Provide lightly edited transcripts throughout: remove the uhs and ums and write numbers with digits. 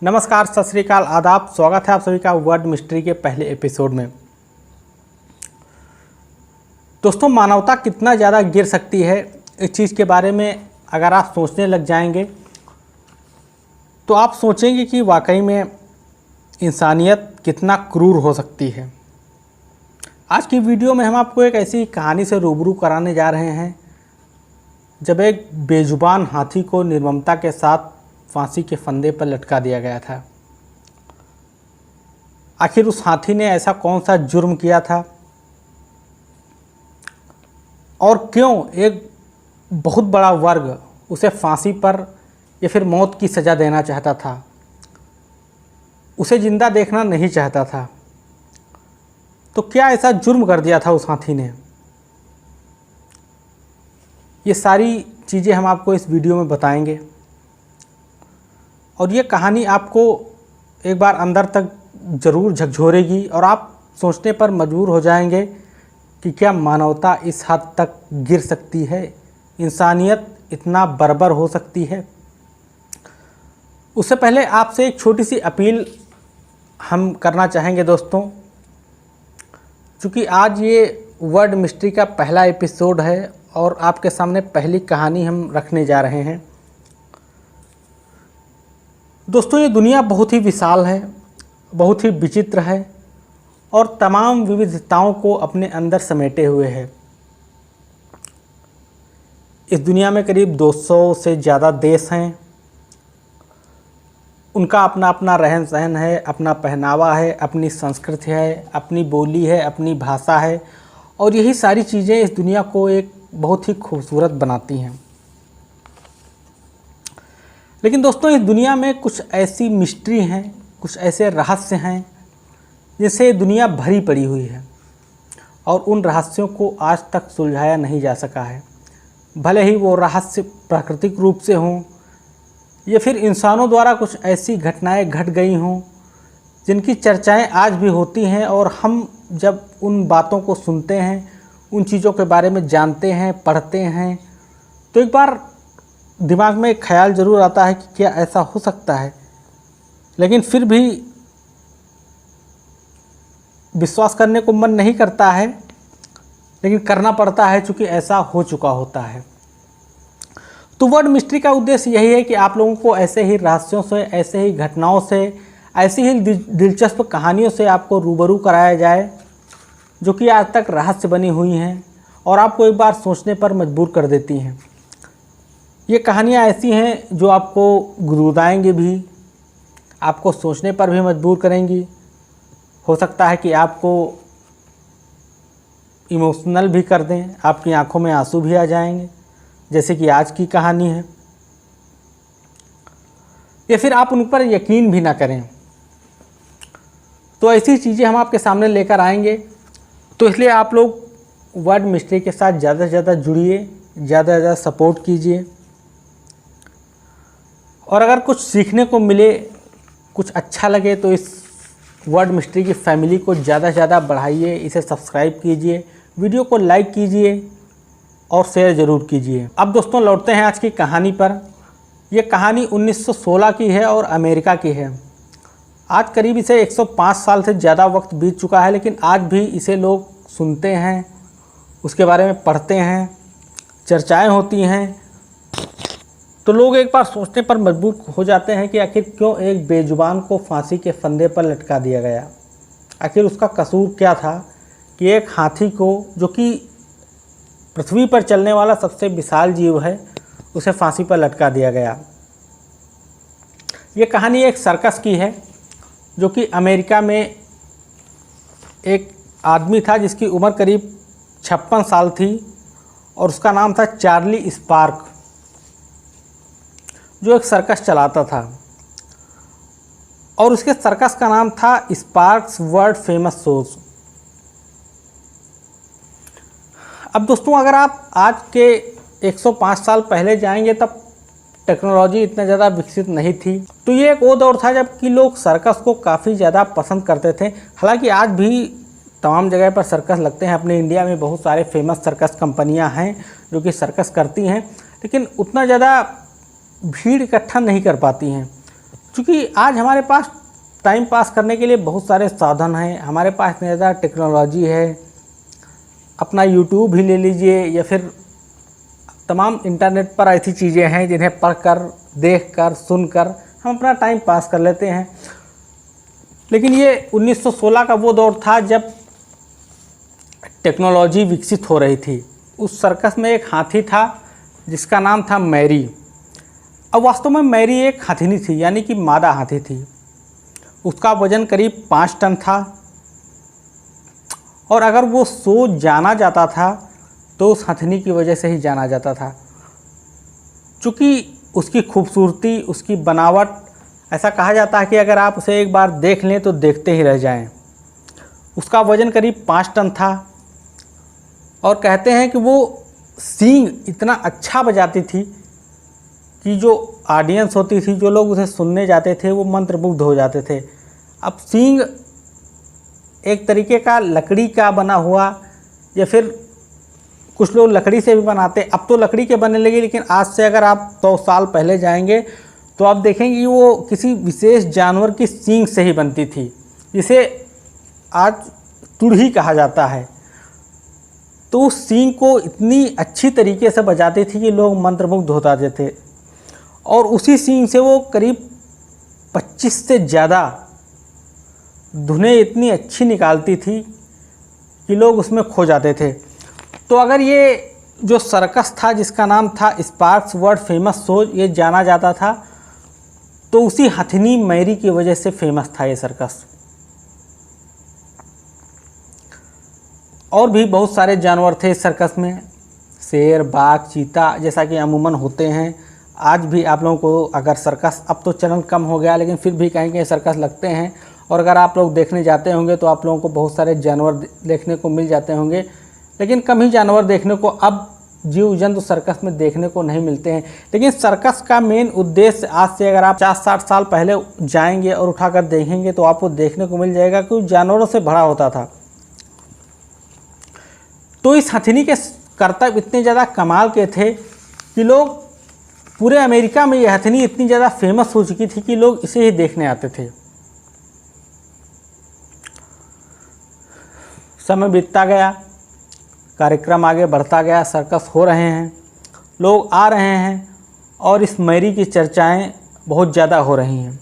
नमस्कार, सत श्री अकाल, आदाब। स्वागत है आप सभी का वर्ड मिस्ट्री के पहले एपिसोड में। दोस्तों, मानवता कितना ज़्यादा गिर सकती है, इस चीज़ के बारे में अगर आप सोचने लग जाएंगे तो आप सोचेंगे कि वाकई में इंसानियत कितना क्रूर हो सकती है। आज की वीडियो में हम आपको एक ऐसी कहानी से रूबरू कराने जा रहे हैं जब एक बेजुबान हाथी को निर्ममता के साथ फांसी के फंदे पर लटका दिया गया था। आखिर उस हाथी ने ऐसा कौन सा जुर्म किया था और क्यों एक बहुत बड़ा वर्ग उसे फांसी पर या फिर मौत की सज़ा देना चाहता था, उसे जिंदा देखना नहीं चाहता था। तो क्या ऐसा जुर्म कर दिया था उस हाथी ने? ये सारी चीज़ें हम आपको इस वीडियो में बताएंगे और ये कहानी आपको एक बार अंदर तक ज़रूर झकझोरेगी और आप सोचने पर मजबूर हो जाएंगे कि क्या मानवता इस हद तक गिर सकती है, इंसानियत इतना बर्बर हो सकती है। उससे पहले आपसे एक छोटी सी अपील हम करना चाहेंगे दोस्तों, क्योंकि आज ये वर्ड मिस्ट्री का पहला एपिसोड है और आपके सामने पहली कहानी हम रखने जा रहे हैं। दोस्तों, ये दुनिया बहुत ही विशाल है, बहुत ही विचित्र है और तमाम विविधताओं को अपने अंदर समेटे हुए है। इस दुनिया में करीब 200 से ज़्यादा देश हैं। उनका अपना अपना रहन सहन है, अपना पहनावा है, अपनी संस्कृति है, अपनी बोली है, अपनी भाषा है और यही सारी चीज़ें इस दुनिया को एक बहुत ही खूबसूरत बनाती हैं। लेकिन दोस्तों, इस दुनिया में कुछ ऐसी मिस्ट्री हैं, कुछ ऐसे रहस्य हैं जिनसे दुनिया भरी पड़ी हुई है और उन रहस्यों को आज तक सुलझाया नहीं जा सका है। भले ही वो रहस्य प्राकृतिक रूप से हों या फिर इंसानों द्वारा कुछ ऐसी घटनाएं घट गई हों जिनकी चर्चाएं आज भी होती हैं और हम जब उन बातों को सुनते हैं, उन चीज़ों के बारे में जानते हैं, पढ़ते हैं, तो एक बार दिमाग में एक ख्याल ज़रूर आता है कि क्या ऐसा हो सकता है। लेकिन फिर भी विश्वास करने को मन नहीं करता है, लेकिन करना पड़ता है क्योंकि ऐसा हो चुका होता है। तो वर्ड मिस्ट्री का उद्देश्य यही है कि आप लोगों को ऐसे ही रहस्यों से, ऐसे ही घटनाओं से, ऐसी ही दिलचस्प कहानियों से आपको रूबरू कराया जाए जो कि आज तक रहस्य बनी हुई हैं और आपको एक बार सोचने पर मजबूर कर देती हैं। ये कहानियाँ ऐसी हैं जो आपको गुदगुदाएंगी भी, आपको सोचने पर भी मजबूर करेंगी। हो सकता है कि आपको इमोशनल भी कर दें, आपकी आंखों में आंसू भी आ जाएंगे, जैसे कि आज की कहानी है, या फिर आप उन पर यकीन भी ना करें। तो ऐसी चीज़ें हम आपके सामने लेकर आएंगे। तो इसलिए आप लोग वर्ड मिस्ट्री के साथ ज़्यादा से ज़्यादा जुड़िए, ज़्यादा से ज़्यादा सपोर्ट कीजिए और अगर कुछ सीखने को मिले, कुछ अच्छा लगे तो इस वर्ड मिस्ट्री की फैमिली को ज़्यादा से ज़्यादा बढ़ाइए, इसे सब्सक्राइब कीजिए, वीडियो को लाइक कीजिए और शेयर ज़रूर कीजिए। अब दोस्तों, लौटते हैं आज की कहानी पर। यह कहानी 1916 की है और अमेरिका की है। आज करीब इसे 105 साल से ज़्यादा वक्त बीत चुका है, लेकिन आज भी इसे लोग सुनते हैं, उसके बारे में पढ़ते हैं, चर्चाएं होती हैं। तो लोग एक बार सोचने पर मजबूर हो जाते हैं कि आखिर क्यों एक बेजुबान को फांसी के फंदे पर लटका दिया गया। आखिर उसका कसूर क्या था कि एक हाथी को, जो कि पृथ्वी पर चलने वाला सबसे विशाल जीव है, उसे फांसी पर लटका दिया गया। ये कहानी एक सर्कस की है जो कि अमेरिका में एक आदमी था जिसकी उम्र करीब 56 साल थी और उसका नाम था चार्ली स्पार्क, जो एक सर्कस चलाता था और उसके सर्कस का नाम था स्पार्क्स वर्ल्ड फेमस शोज। अब दोस्तों, अगर आप आज के 105 साल पहले जाएंगे तब टेक्नोलॉजी इतना ज़्यादा विकसित नहीं थी। तो ये एक वो दौर था जबकि लोग सर्कस को काफ़ी ज़्यादा पसंद करते थे। हालांकि आज भी तमाम जगह पर सर्कस लगते हैं। अपने इंडिया में बहुत सारे फेमस सर्कस कंपनियां हैं जो कि सर्कस करती हैं, लेकिन उतना ज़्यादा भीड़ इकट्ठा नहीं कर पाती हैं। क्योंकि आज हमारे पास टाइम पास करने के लिए बहुत सारे साधन हैं, हमारे पास इतनी ज़्यादा टेक्नोलॉजी है। अपना यूट्यूब ही ले लीजिए या फिर तमाम इंटरनेट पर ऐसी चीज़ें हैं जिन्हें पढ़कर, देखकर, सुनकर हम अपना टाइम पास कर लेते हैं। लेकिन ये 1916 का वो दौर था जब टेक्नोलॉजी विकसित हो रही थी। उस सर्कस में एक हाथी था जिसका नाम था मैरी। अब वास्तव में मैरी एक हथिनी थी, यानी कि मादा हाथी थी। उसका वजन करीब 5 टन था और अगर वो सो जाना जाता था तो उस हथिनी की वजह से ही जाना जाता था। चूँकि उसकी खूबसूरती, उसकी बनावट, ऐसा कहा जाता है कि अगर आप उसे एक बार देख लें तो देखते ही रह जाएं। उसका वजन करीब 5 टन था और कहते हैं कि वो सींग इतना अच्छा बजाती थी कि जो ऑडियंस होती थी, जो लोग उसे सुनने जाते थे, वो मंत्रमुग्ध हो जाते थे। अब सींग एक तरीके का लकड़ी का बना हुआ, या फिर कुछ लोग लकड़ी से भी बनाते, अब तो लकड़ी के बनने लगे, लेकिन आज से अगर आप 100 साल पहले जाएंगे तो आप देखेंगे कि वो किसी विशेष जानवर की सींग से ही बनती थी, जिसे आज तुरही कहा जाता है। तो उस सींग को इतनी अच्छी तरीके से बजाती थी कि लोग मंत्रमुग्ध हो जाते थे और उसी सींग से वो करीब 25 से ज़्यादा धुनें इतनी अच्छी निकालती थी कि लोग उसमें खो जाते थे। तो अगर ये जो सर्कस था जिसका नाम था स्पार्क्स वर्ल्ड फेमस शो, ये जाना जाता था तो उसी हथिनी मैरी की वजह से फेमस था ये सर्कस। और भी बहुत सारे जानवर थे इस सर्कस में, शेर, बाघ, चीता, जैसा कि अमूमन होते हैं। आज भी आप लोगों को अगर सर्कस, अब तो चलन कम हो गया, लेकिन फिर भी कहीं सर्कस लगते हैं और अगर आप लोग देखने जाते होंगे तो आप लोगों को बहुत सारे जानवर देखने को मिल जाते होंगे। लेकिन कम ही जानवर देखने को अब जीव जंतु सर्कस में देखने को नहीं मिलते हैं। लेकिन सर्कस का मेन उद्देश्य, आज से अगर आप 50-60 साल पहले जाएंगे और उठाकर देखेंगे तो आपको देखने को मिल जाएगा कि जानवरों से भरा होता था। तो इस हथिनी के करतब इतने ज़्यादा कमाल के थे कि लोग पूरे अमेरिका में, यह हथिनी इतनी ज़्यादा फेमस हो चुकी थी कि लोग इसे ही देखने आते थे। समय बीतता गया, कार्यक्रम आगे बढ़ता गया, सर्कस हो रहे हैं, लोग आ रहे हैं और इस मैरी की चर्चाएं बहुत ज़्यादा हो रही हैं।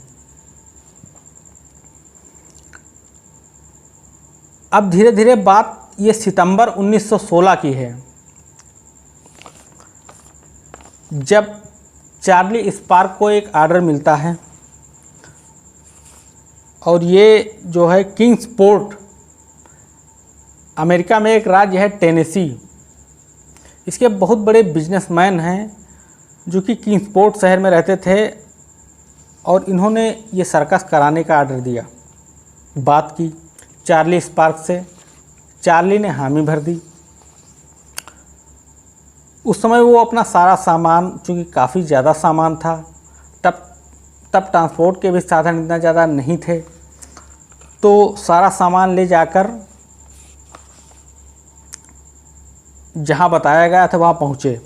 अब धीरे धीरे बात ये सितंबर 1916 की है, जब चार्ली स्पार्क को एक ऑर्डर मिलता है और ये जो है किंग्सपोर्ट, अमेरिका में एक राज्य है टेनेसी, इसके बहुत बड़े बिजनेसमैन हैं जो कि किंग्सपोर्ट शहर में रहते थे और इन्होंने ये सर्कस कराने का ऑर्डर दिया। बात की चार्ली स्पार्क से, चार्ली ने हामी भर दी। उस समय वो अपना सारा सामान, चूँकि काफ़ी ज़्यादा सामान था, तब ट्रांसपोर्ट के भी साधन इतना ज़्यादा नहीं थे, तो सारा सामान ले जाकर जहाँ बताया गया था वहाँ पहुँचे।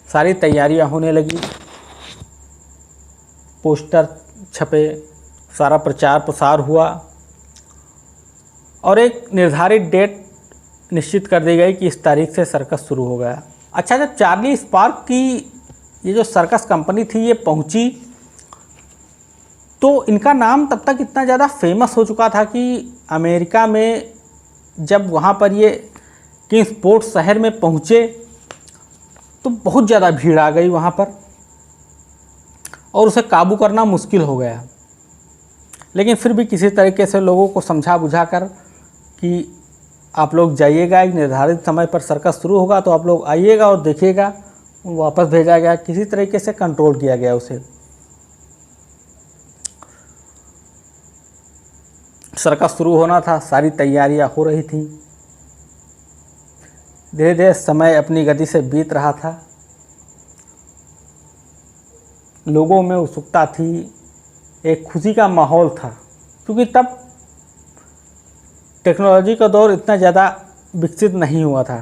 सारी तैयारियां होने लगी, पोस्टर छपे, सारा प्रचार प्रसार हुआ और एक निर्धारित डेट निश्चित कर दी गई कि इस तारीख से सर्कस शुरू हो गया। अच्छा, जब चार्ली स्पार्क की ये जो सर्कस कंपनी थी ये पहुंची तो इनका नाम तब तक इतना ज़्यादा फेमस हो चुका था कि अमेरिका में जब वहाँ पर ये किंग्सपोर्ट शहर में पहुँचे तो बहुत ज़्यादा भीड़ आ गई वहाँ पर और उसे काबू करना मुश्किल हो गया। लेकिन फिर भी किसी तरीके से लोगों को समझा बुझा कर कि आप लोग जाइएगा, एक निर्धारित समय पर सर्कस शुरू होगा तो आप लोग आइएगा और देखिएगा, वापस भेजा गया। किसी तरीके से कंट्रोल किया गया उसे। सर्कस शुरू होना था, सारी तैयारियां हो रही थी। धीरे धीरे समय अपनी गति से बीत रहा था, लोगों में उत्सुकता थी, एक खुशी का माहौल था, क्योंकि तब टेक्नोलॉजी का दौर इतना ज़्यादा विकसित नहीं हुआ था।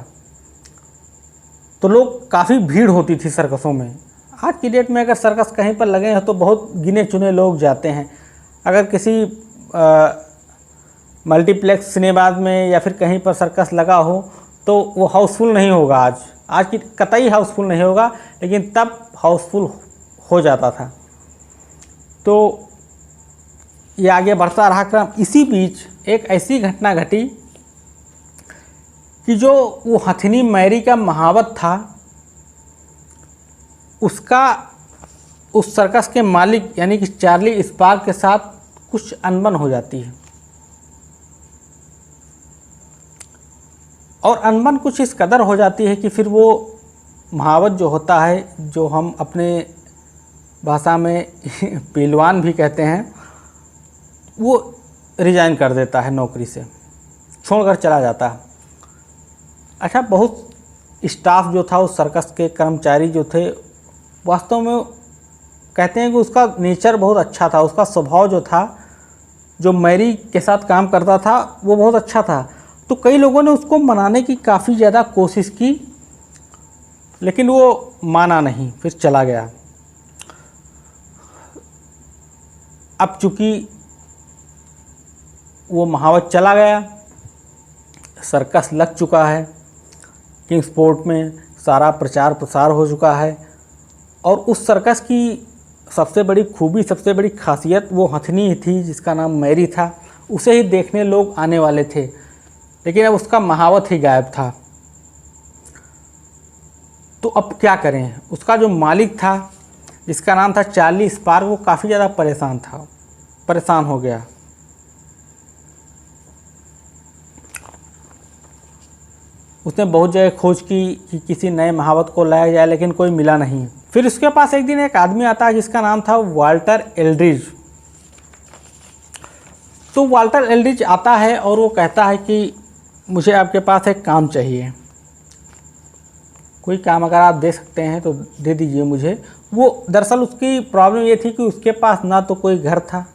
तो लोग, काफ़ी भीड़ होती थी सर्कसों में। आज की डेट में अगर सर्कस कहीं पर लगे हैं तो बहुत गिने चुने लोग जाते हैं। अगर किसी मल्टीप्लेक्स सिनेमाज में या फिर कहीं पर सर्कस लगा हो तो वो हाउसफुल नहीं होगा। आज की कतई हाउसफुल नहीं होगा, लेकिन तब हाउसफुल हो जाता था। तो ये आगे बढ़ता रहा क्रम। इसी बीच एक ऐसी घटना घटी कि जो वो हथिनी मैरी का महावत था, उसका उस सर्कस के मालिक यानी कि चार्ली स्पार्क के साथ कुछ अनबन हो जाती है। और अनबन कुछ इस कदर हो जाती है कि फिर वो महावत जो होता है, जो हम अपने भाषा में पहलवान भी कहते हैं, वो रिज़ाइन कर देता है, नौकरी से छोड़कर चला जाता है। अच्छा, बहुत स्टाफ जो था उस सर्कस के कर्मचारी जो थे, वास्तव में कहते हैं कि उसका नेचर बहुत अच्छा था, उसका स्वभाव जो था, जो मैरी के साथ काम करता था, वो बहुत अच्छा था। तो कई लोगों ने उसको मनाने की काफ़ी ज़्यादा कोशिश की, लेकिन वो माना नहीं, फिर चला गया। अब चूँकि वो महावत चला गया, सर्कस लग चुका है, किंग्सपोर्ट में सारा प्रचार प्रसार हो चुका है, और उस सर्कस की सबसे बड़ी खूबी, सबसे बड़ी खासियत वो हथनी ही थी जिसका नाम मैरी था। उसे ही देखने लोग आने वाले थे, लेकिन अब उसका महावत ही गायब था। तो अब क्या करें? उसका जो मालिक था जिसका नाम था चार्ली स्पार्क, वो काफ़ी ज़्यादा परेशान हो गया। उसने बहुत जगह खोज की कि किसी नए महावत को लाया जाए, लेकिन कोई मिला नहीं। फिर उसके पास एक दिन एक आदमी आता है जिसका नाम था वाल्टर एल्ड्रिज। तो वाल्टर एल्ड्रिज आता है और वो कहता है कि मुझे आपके पास एक काम चाहिए, कोई काम अगर आप दे सकते हैं तो दे दीजिए मुझे। वो दरअसल उसकी प्रॉब्लम ये थी कि उसके पास ना तो कोई घर था,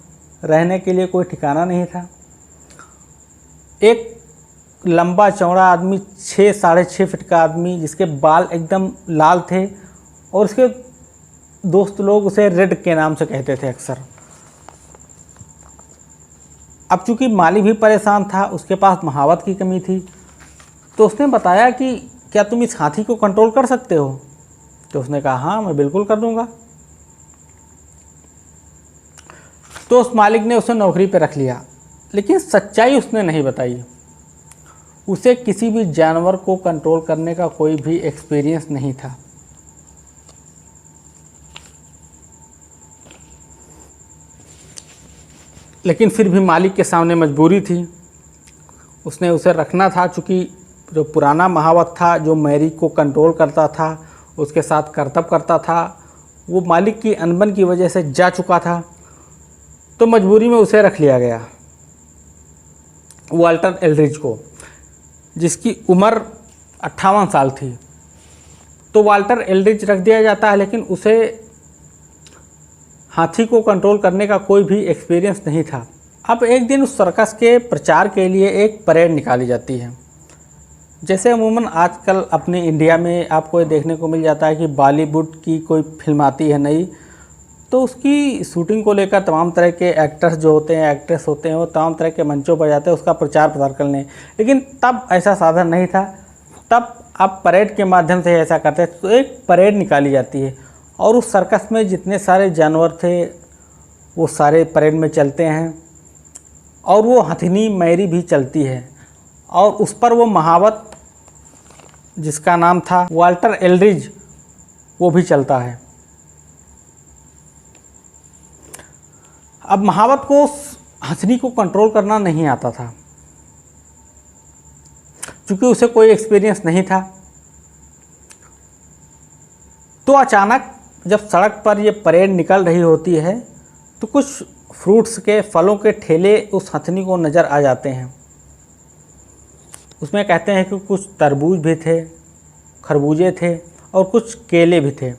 रहने के लिए कोई ठिकाना नहीं था। एक लंबा चौड़ा आदमी, 6 साढ़े 6 फीट का आदमी, जिसके बाल एकदम लाल थे, और उसके दोस्त लोग उसे रेड के नाम से कहते थे अक्सर। अब चूंकि माली भी परेशान था, उसके पास महावत की कमी थी, तो उसने बताया कि क्या तुम इस हाथी को कंट्रोल कर सकते हो? तो उसने कहा हाँ, मैं बिल्कुल कर दूंगा। तो उस मालिक ने उसे नौकरी पर रख लिया, लेकिन सच्चाई उसने नहीं बताई। उसे किसी भी जानवर को कंट्रोल करने का कोई भी एक्सपीरियंस नहीं था। लेकिन फिर भी मालिक के सामने मजबूरी थी, उसने उसे रखना था। चूँकि जो पुराना महावत था, जो मैरी को कंट्रोल करता था, उसके साथ करतब करता था, वो मालिक की अनबन की वजह से जा चुका था, तो मजबूरी में उसे रख लिया गया, वाल्टर एल्ड्रिज को, जिसकी उम्र 58 साल थी। तो वाल्टर एल्ड्रिज रख दिया जाता है, लेकिन उसे हाथी को कंट्रोल करने का कोई भी एक्सपीरियंस नहीं था। अब एक दिन उस सर्कस के प्रचार के लिए एक परेड निकाली जाती है। जैसे अमूमन आजकल अपने इंडिया में आपको ये देखने को मिल जाता है कि बॉलीवुड की कोई फिल्म आती है नई, तो उसकी शूटिंग को लेकर तमाम तरह के एक्टर्स जो होते हैं, एक्ट्रेस होते हैं, वो तमाम तरह के मंचों पर जाते हैं उसका प्रचार प्रसार करने। लेकिन तब ऐसा साधन नहीं था, तब आप परेड के माध्यम से ऐसा करते हैं। तो एक परेड निकाली जाती है, और उस सर्कस में जितने सारे जानवर थे वो सारे परेड में चलते हैं, और वो हथिनी मैरी भी चलती है, और उस पर वो महावत जिसका नाम था वाल्टर एल्ड्रिज, वो भी चलता है। अब महावत को हथिनी को कंट्रोल करना नहीं आता था, क्योंकि उसे कोई एक्सपीरियंस नहीं था। तो अचानक जब सड़क पर ये परेड निकल रही होती है, तो कुछ फ्रूट्स के, फलों के ठेले उस हथिनी को नज़र आ जाते हैं। उसमें कहते हैं कि कुछ तरबूज भी थे, खरबूजे थे, और कुछ केले भी थे।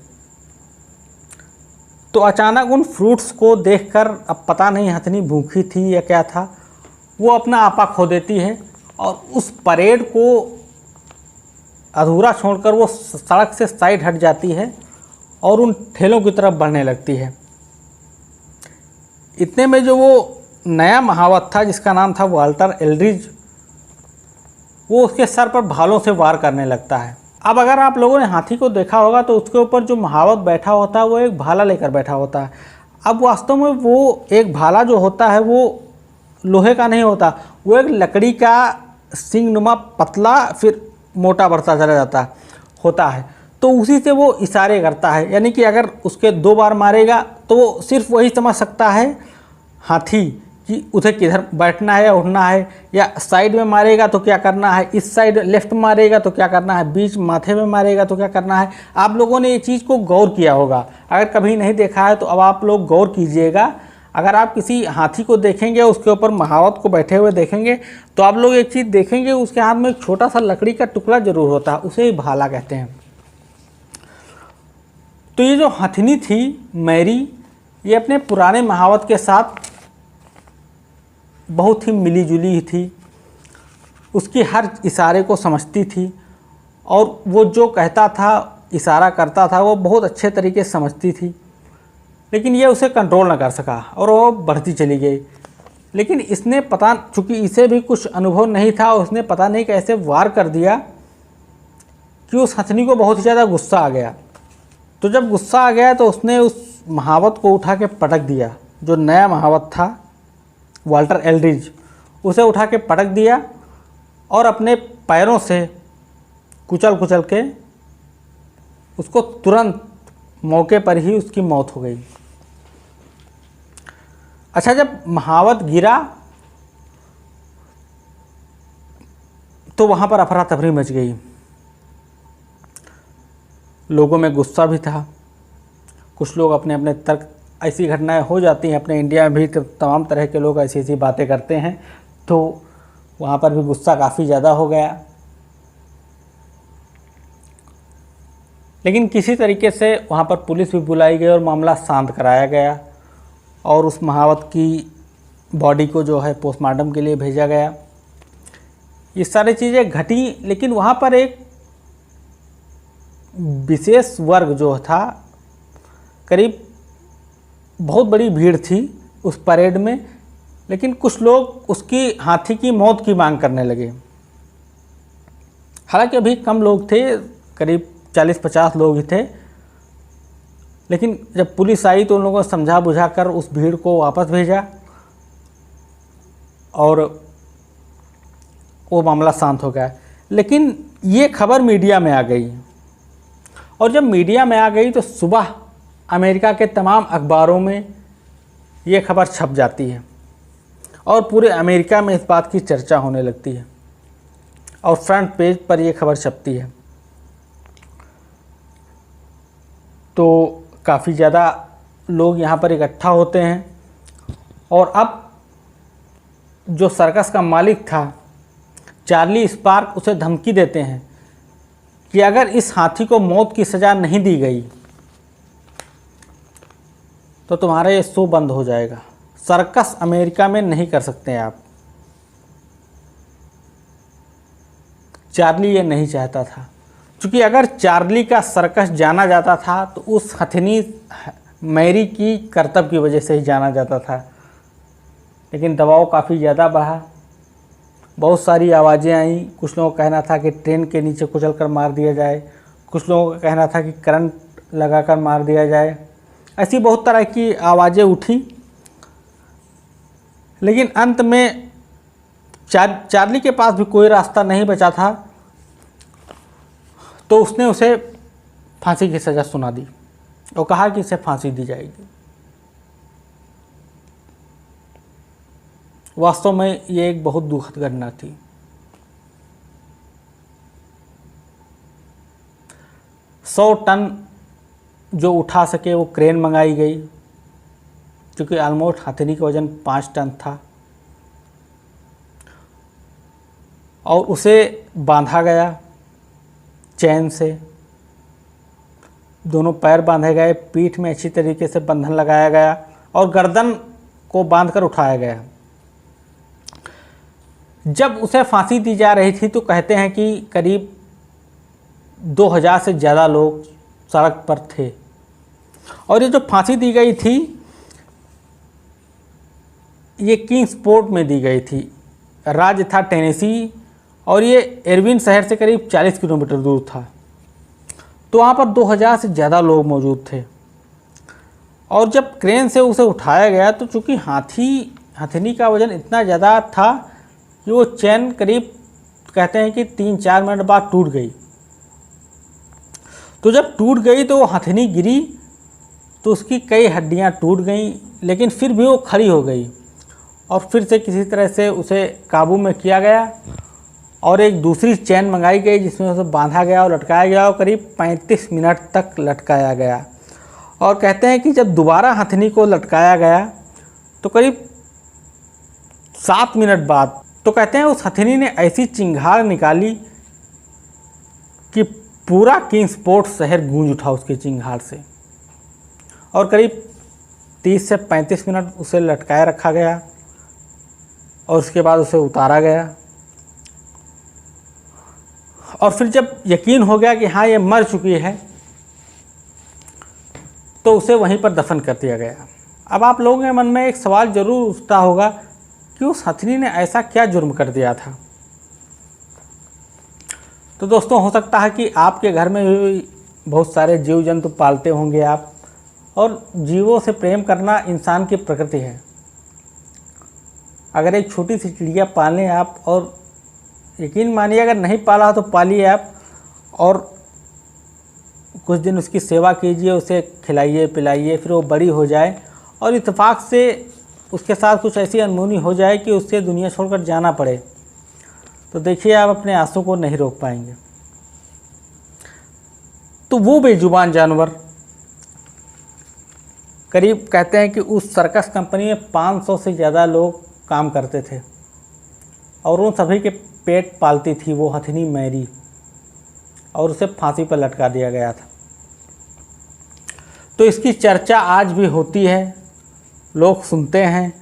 तो अचानक उन फ्रूट्स को देखकर, अब पता नहीं हथिनी भूखी थी या क्या था, वो अपना आपा खो देती है, और उस परेड को अधूरा छोड़कर वो सड़क से साइड हट जाती है, और उन ठेलों की तरफ बढ़ने लगती है। इतने में जो वो नया महावत था जिसका नाम था वाल्टर एल्ड्रिज, वो उसके सर पर भालों से वार करने लगता है। अब अगर आप लोगों ने हाथी को देखा होगा तो उसके ऊपर जो महावत बैठा होता है वो एक भाला लेकर बैठा होता है। अब वास्तव में वो एक भाला जो होता है वो लोहे का नहीं होता, वो एक लकड़ी का सिंगनुमा पतला फिर मोटा बढ़ता चला जाता होता है। तो उसी से वो इशारे करता है, यानी कि अगर उसके 2 बार मारेगा तो वो सिर्फ वही समझ सकता है हाथी कि उसे किधर बैठना है या उठना है, या साइड में मारेगा तो क्या करना है, इस साइड लेफ्ट मारेगा तो क्या करना है, बीच माथे में मारेगा तो क्या करना है। आप लोगों ने ये चीज़ को गौर किया होगा, अगर कभी नहीं देखा है तो अब आप लोग गौर कीजिएगा। अगर आप किसी हाथी को देखेंगे, उसके ऊपर महावत को बैठे हुए देखेंगे, तो आप लोग एक चीज़ देखेंगे, उसके हाथ में एक छोटा सा लकड़ी का टुकड़ा जरूर होता है, उसे ही भाला कहते हैं। तो ये जो हथनी थी मैरी, ये अपने पुराने महावत के साथ बहुत ही मिली जुली थी, उसकी हर इशारे को समझती थी और वो जो कहता था, इशारा करता था, वो बहुत अच्छे तरीके से समझती थी। लेकिन ये उसे कंट्रोल न कर सका और वो बढ़ती चली गई। लेकिन इसने पता, चूँकि इसे भी कुछ अनुभव नहीं था, उसने पता नहीं कैसे वार कर दिया कि उस हथनी को बहुत ही ज़्यादा गुस्सा आ गया। तो जब गुस्सा आ गया तो उसने उस महावत को उठा के पटक दिया। जो नया महावत था वाल्टर एल्ड्रिज, उसे उठा के पटक दिया और अपने पैरों से कुचल कुचल के उसको तुरंत मौके पर ही उसकी मौत हो गई। अच्छा, जब महावत गिरा तो वहाँ पर अफरा तफरी मच गई, लोगों में गुस्सा भी था। कुछ लोग अपने अपने तर्क, ऐसी घटनाएं हो जाती हैं अपने इंडिया में भी, तो तमाम तरह के लोग ऐसी ऐसी बातें करते हैं, तो वहाँ पर भी गुस्सा काफ़ी ज़्यादा हो गया। लेकिन किसी तरीके से वहाँ पर पुलिस भी बुलाई गई और मामला शांत कराया गया और उस महावत की बॉडी को जो है पोस्टमार्टम के लिए भेजा गया। ये सारी चीज़ें घटी, लेकिन वहाँ पर एक विशेष वर्ग जो था, करीब बहुत बड़ी भीड़ थी उस परेड में, लेकिन कुछ लोग उसकी हाथी की मौत की मांग करने लगे। हालांकि अभी कम लोग थे, करीब 40-50 लोग ही थे, लेकिन जब पुलिस आई तो उन लोगों ने समझा बुझा कर उस भीड़ को वापस भेजा और वो मामला शांत हो गया। लेकिन ये खबर मीडिया में आ गई और जब मीडिया में आ गई तो सुबह अमेरिका के तमाम अखबारों में ये खबर छप जाती है और पूरे अमेरिका में इस बात की चर्चा होने लगती है और फ्रंट पेज पर ये खबर छपती है। तो काफ़ी ज़्यादा लोग यहाँ पर इकट्ठा होते हैं और अब जो सर्कस का मालिक था चार्ली स्पार्क, उसे धमकी देते हैं कि अगर इस हाथी को मौत की सज़ा नहीं दी गई तो तुम्हारा ये शो बंद हो जाएगा, सर्कस अमेरिका में नहीं कर सकते हैं आप। चार्ली ये नहीं चाहता था, क्योंकि अगर चार्ली का सर्कस जाना जाता था तो उस हथनी मैरी की करतब की वजह से ही जाना जाता था। लेकिन दबाव काफ़ी ज़्यादा बढ़ा, बहुत सारी आवाज़ें आईं। कुछ लोगों का कहना था कि ट्रेन के नीचे कुचल कर मार दिया जाए, कुछ लोगों का कहना था कि करंट लगाकर मार दिया जाए। ऐसी बहुत तरह की आवाज़ें उठी, लेकिन अंत में चार्ली के पास भी कोई रास्ता नहीं बचा था, तो उसने उसे फांसी की सज़ा सुना दी और कहा कि इसे फांसी दी जाएगी। वास्तव में ये एक बहुत दुखद घटना थी। सौ टन जो उठा सके वो क्रेन मंगाई गई, क्योंकि ऑलमोस्ट हथनी का वजन 5 टन था, और उसे बांधा गया चैन से। दोनों पैर बांधे गए, पीठ में अच्छी तरीके से बंधन लगाया गया और गर्दन को बांधकर उठाया गया। जब उसे फांसी दी जा रही थी तो कहते हैं कि करीब 2000 से ज़्यादा लोग सड़क पर थे और ये जो फांसी दी गई थी ये किंग्सपोर्ट में दी गई थी। राज्य था टेनेसी और ये एर्विन शहर से करीब 40 किलोमीटर दूर था। तो वहाँ पर 2000 से ज़्यादा लोग मौजूद थे। और जब क्रेन से उसे उठाया गया तो चूँकि हथिनी का वज़न इतना ज़्यादा था कि वो चैन करीब कहते हैं कि 3-4 मिनट बाद टूट गई। तो जब टूट गई तो वो हथिनी गिरी तो उसकी कई हड्डियां टूट गईं, लेकिन फिर भी वो खड़ी हो गई और फिर से किसी तरह से उसे काबू में किया गया और एक दूसरी चैन मंगाई गई जिसमें उसे बांधा गया और लटकाया गया और करीब 35 मिनट तक लटकाया गया। और कहते हैं कि जब दोबारा हथिनी को लटकाया गया तो करीब 7 मिनट बाद तो कहते हैं उस हथिनी ने ऐसी चिंगार निकाली कि पूरा किंग्सपोर्ट शहर गूंज उठा उसकी चिंगार से। और करीब 30 से 35 मिनट उसे लटकाए रखा गया और उसके बाद उसे उतारा गया। और फिर जब यकीन हो गया कि हाँ ये मर चुकी है तो उसे वहीं पर दफन कर दिया गया। अब आप लोगों के मन में एक सवाल ज़रूर उठता होगा कि उस हथिनी ने ऐसा क्या जुर्म कर दिया था। तो दोस्तों हो सकता है कि आपके घर में भी बहुत सारे जीव जंतु पालते होंगे आप, और जीवों से प्रेम करना इंसान की प्रकृति है। अगर एक छोटी सी चिड़िया पालें आप, और यकीन मानिए अगर नहीं पाला हो तो पालिए आप, और कुछ दिन उसकी सेवा कीजिए, उसे खिलाइए पिलाइए, फिर वो बड़ी हो जाए और इत्तेफाक से उसके साथ कुछ ऐसी अनहोनी हो जाए कि उससे दुनिया छोड़कर जाना पड़े, तो देखिए आप अपने आंसू को नहीं रोक पाएंगे। तो वो बेजुबान जानवर करीब कहते हैं कि उस सर्कस कंपनी में 500 से ज़्यादा लोग काम करते थे और उन सभी के पेट पालती थी वो हथिनी मैरी, और उसे फांसी पर लटका दिया गया था। तो इसकी चर्चा आज भी होती है, लोग सुनते हैं,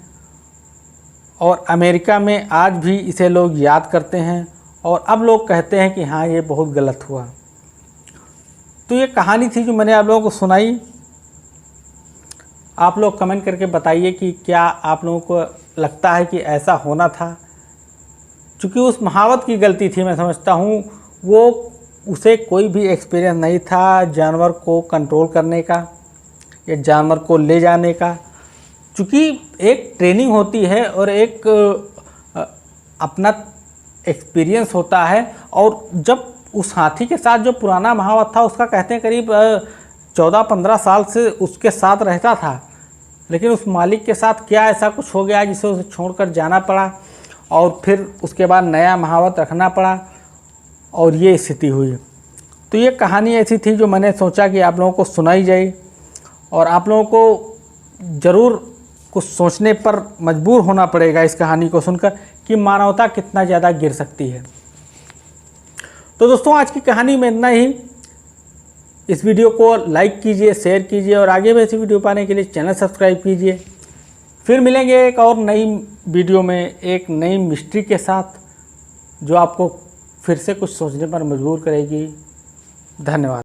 और अमेरिका में आज भी इसे लोग याद करते हैं और अब लोग कहते हैं कि हाँ ये बहुत गलत हुआ। तो ये कहानी थी जो मैंने आप लोगों को सुनाई। आप लोग कमेंट करके बताइए कि क्या आप लोगों को लगता है कि ऐसा होना था। चूँकि उस महावत की गलती थी, मैं समझता हूँ, वो उसे कोई भी एक्सपीरियंस नहीं था जानवर को कंट्रोल करने का या जानवर को ले जाने का। चूँकि एक ट्रेनिंग होती है और एक अपना एक्सपीरियंस होता है, और जब उस हाथी के साथ जो पुराना महावत था उसका कहते हैं करीब 14-15 साल से उसके साथ रहता था, लेकिन उस मालिक के साथ क्या ऐसा कुछ हो गया जिसे उसे छोड़कर जाना पड़ा और फिर उसके बाद नया महावत रखना पड़ा और ये स्थिति हुई। तो ये कहानी ऐसी थी जो मैंने सोचा कि आप लोगों को सुनाई जाए और आप लोगों को ज़रूर कुछ सोचने पर मजबूर होना पड़ेगा इस कहानी को सुनकर कि मानवता कितना ज़्यादा गिर सकती है। तो दोस्तों आज की कहानी में इतना ही। इस वीडियो को लाइक कीजिए, शेयर कीजिए और आगे भी ऐसी वीडियो पाने के लिए चैनल सब्सक्राइब कीजिए। फिर मिलेंगे एक और नई वीडियो में एक नई मिस्ट्री के साथ जो आपको फिर से कुछ सोचने पर मजबूर करेगी। धन्यवाद।